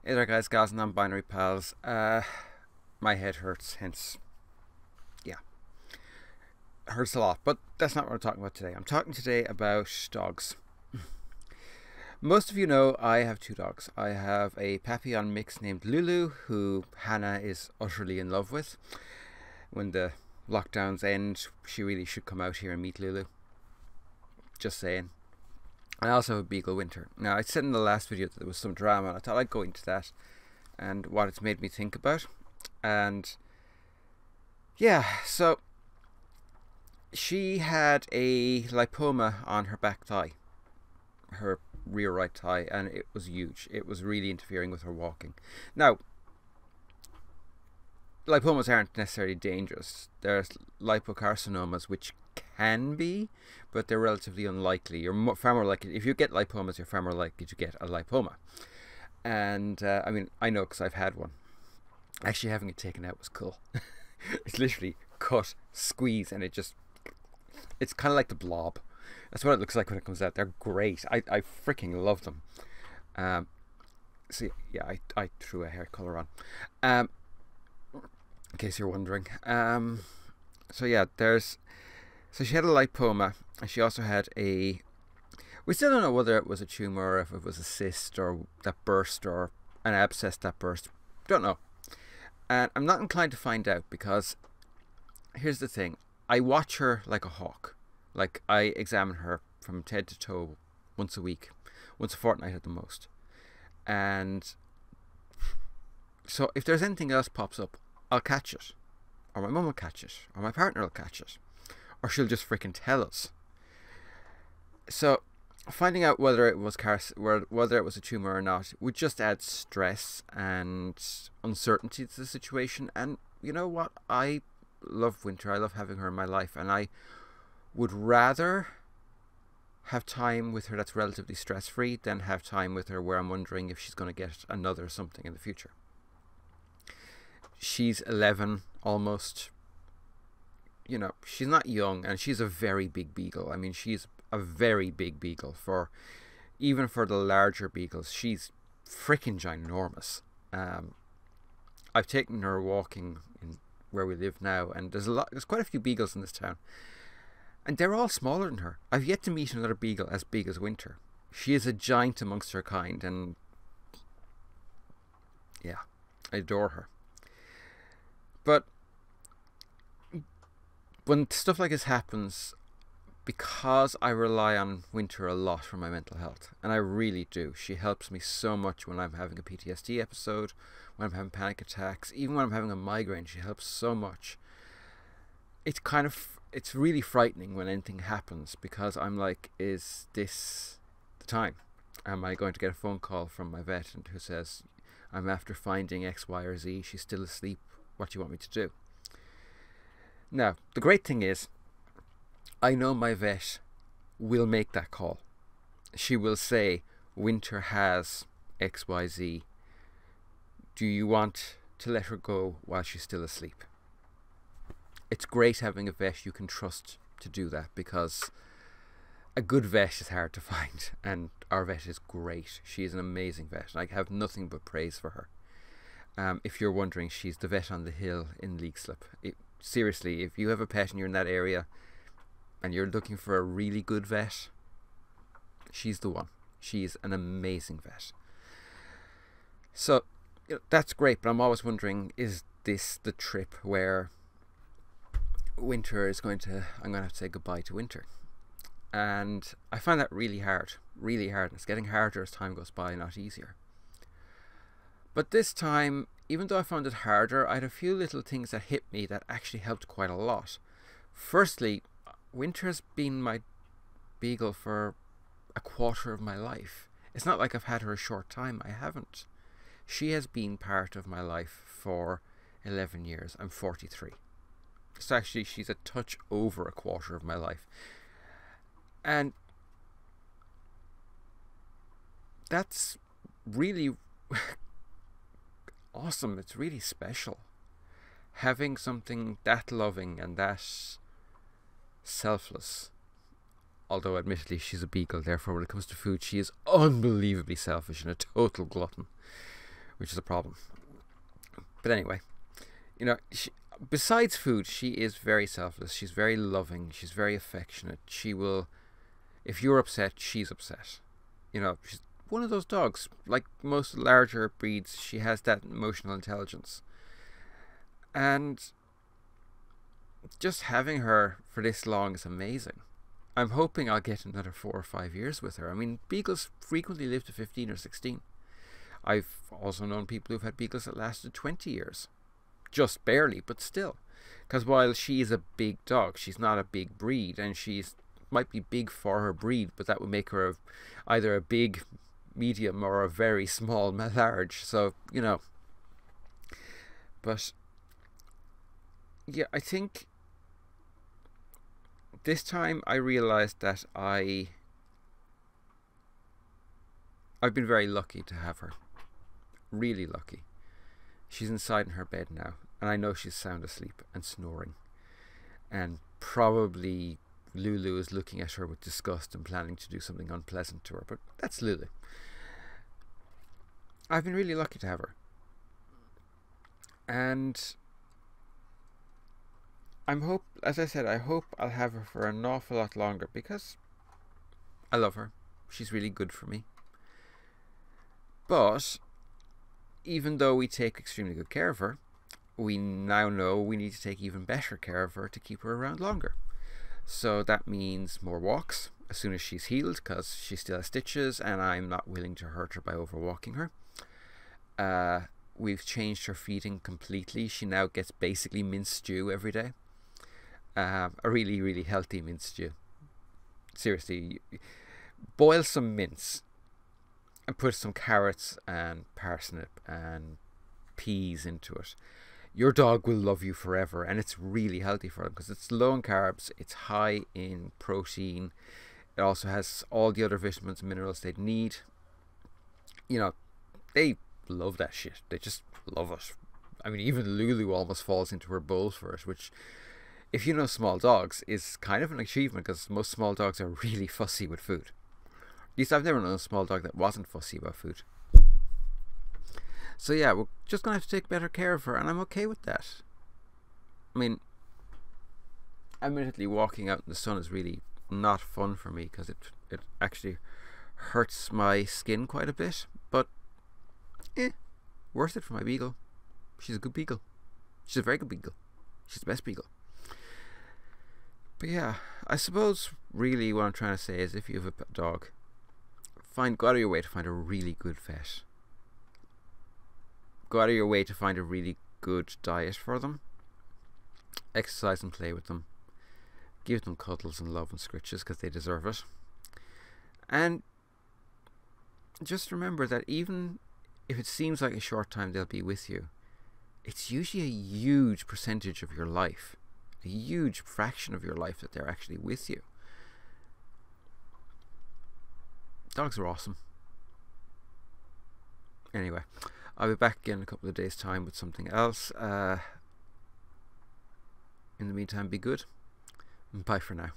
Hey there guys, gals and non-binary pals. My head hurts, hence, yeah, it hurts a lot. But that's not what I'm talking about today. I'm talking today about dogs. Most of you know I have two dogs. I have a Papillon mix named Lulu, who Hannah is utterly in love with. When the lockdowns end, she really should come out here and meet Lulu. Just saying. I also have a Beagle Winter. Now, I said in the last video that there was some drama, and I thought I'd go into that and what it's made me think about. And yeah, so she had a lipoma on her back thigh, her rear right thigh, and it was huge. It was really interfering with her walking. Now, lipomas aren't necessarily dangerous. There's lipocarcinomas which can be, but they're relatively unlikely. You're far more likely, if you get lipomas, you're far more likely to get a lipoma. And I mean, I know because I've had one. Actually, having it taken out was cool. It's literally cut, squeeze, and it's kind of like the Blob. That's what it looks like when it comes out. They're great. I freaking love them. See, yeah, I threw a hair color on. In case you're wondering. So yeah, so she had a lipoma, and she also had we still don't know whether it was a tumor or if it was a cyst or that burst or an abscess that burst. Don't know. And I'm not inclined to find out because here's the thing. I watch her like a hawk. Like, I examine her from head to toe once a week, once a fortnight at the most. And so if there's anything else pops up, I'll catch it. Or my mum will catch it. Or my partner will catch it. Or she'll just freaking tell us. So finding out whether it was a tumor or not would just add stress and uncertainty to the situation. And you know what? I love Winter. I love having her in my life, and I would rather have time with her that's relatively stress-free than have time with her where I'm wondering if she's going to get another something in the future. She's 11 almost. You know, she's not young, and she's a very big beagle. I mean, she's a very big beagle even for the larger beagles. She's freaking ginormous. I've taken her walking in where we live now, and there's quite a few beagles in this town, and they're all smaller than her. I've yet to meet another beagle as big as Winter. She is a giant amongst her kind, and yeah, I adore her. But when stuff like this happens, because I rely on Winter a lot for my mental health, and I really do. She helps me so much when I'm having a PTSD episode, when I'm having panic attacks, even when I'm having a migraine. She helps so much. It's really frightening when anything happens, because I'm like, is this the time? Am I going to get a phone call from my vet who says, I'm after finding X, Y, or Z, she's still asleep, what do you want me to do? Now, the great thing is, I know my vet will make that call. She will say, Winter has XYZ. Do you want to let her go while she's still asleep? It's great having a vet you can trust to do that, because a good vet is hard to find, and our vet is great. She is an amazing vet. I have nothing but praise for her. If you're wondering, she's the vet on the hill in Leixlip. Seriously, if you have a pet and you're in that area and you're looking for a really good vet, she's the one. She's an amazing vet. So, you know, that's great, but I'm always wondering, is this the trip where Winter is I'm going to have to say goodbye to Winter? And I find that really hard, really hard. It's getting harder as time goes by, not easier. But this time, even though I found it harder, I had a few little things that hit me that actually helped quite a lot. Firstly, Winter's been my beagle for a quarter of my life. It's not like I've had her a short time. I haven't. She has been part of my life for 11 years. I'm 43. So actually, she's a touch over a quarter of my life. And that's really awesome. It's really special. Having something that loving and that selfless. Although admittedly she's a beagle, therefore when it comes to food she is unbelievably selfish and a total glutton. which is a problem. But anyway, you know, besides food, she is very selfless. She's very loving. She's very affectionate. She will, if you're upset, she's upset. You know, she's one of those dogs. Like most larger breeds, she has that emotional intelligence. And just having her for this long is amazing. I'm hoping I'll get another 4 or 5 years with her. I mean, beagles frequently live to 15 or 16. I've also known people who've had beagles that lasted 20 years. Just barely, but still. Because while she is a big dog, she's not a big breed, and she's might be big for her breed, but that would make her either a big, medium, or a very small, large. So, you know. But yeah, I think this time I realized that I've been very lucky to have her. Really lucky. She's inside in her bed now, and I know she's sound asleep and snoring. And probably Lulu is looking at her with disgust and planning to do something unpleasant to her, but that's Lulu. I've been really lucky to have her. And as I said, I hope I'll have her for an awful lot longer, because I love her. She's really good for me. But even though we take extremely good care of her, we now know we need to take even better care of her to keep her around longer. So that means more walks as soon as she's healed, because she still has stitches and I'm not willing to hurt her by overwalking her. We've changed her feeding completely. She now gets basically minced stew every day. A really, really healthy minced stew. Seriously, boil some mince and put some carrots and parsnip and peas into it. Your dog will love you forever, and it's really healthy for them because it's low in carbs, it's high in protein, it also has all the other vitamins and minerals they need. You know, they love that shit. They just love it. I mean, even Lulu almost falls into her bowl for it, which, if you know small dogs, is kind of an achievement, because most small dogs are really fussy with food. At least I've never known a small dog that wasn't fussy about food. So yeah, we're just going to have to take better care of her, and I'm okay with that. I mean, admittedly, walking out in the sun is really not fun for me, because it actually hurts my skin quite a bit, but worth it for my beagle. She's a good beagle. She's a very good beagle. She's the best beagle. But yeah, I suppose really what I'm trying to say is, if you have a dog, go out of your way to find a really good vet. Go out of your way to find a really good diet for them. Exercise and play with them. Give them cuddles and love and scritches, because they deserve it. And just remember that even if it seems like a short time they'll be with you, it's usually a huge percentage of your life. A huge fraction of your life that they're actually with you. Dogs are awesome. Anyway, I'll be back again in a couple of days' time with something else. In the meantime, be good. Bye for now.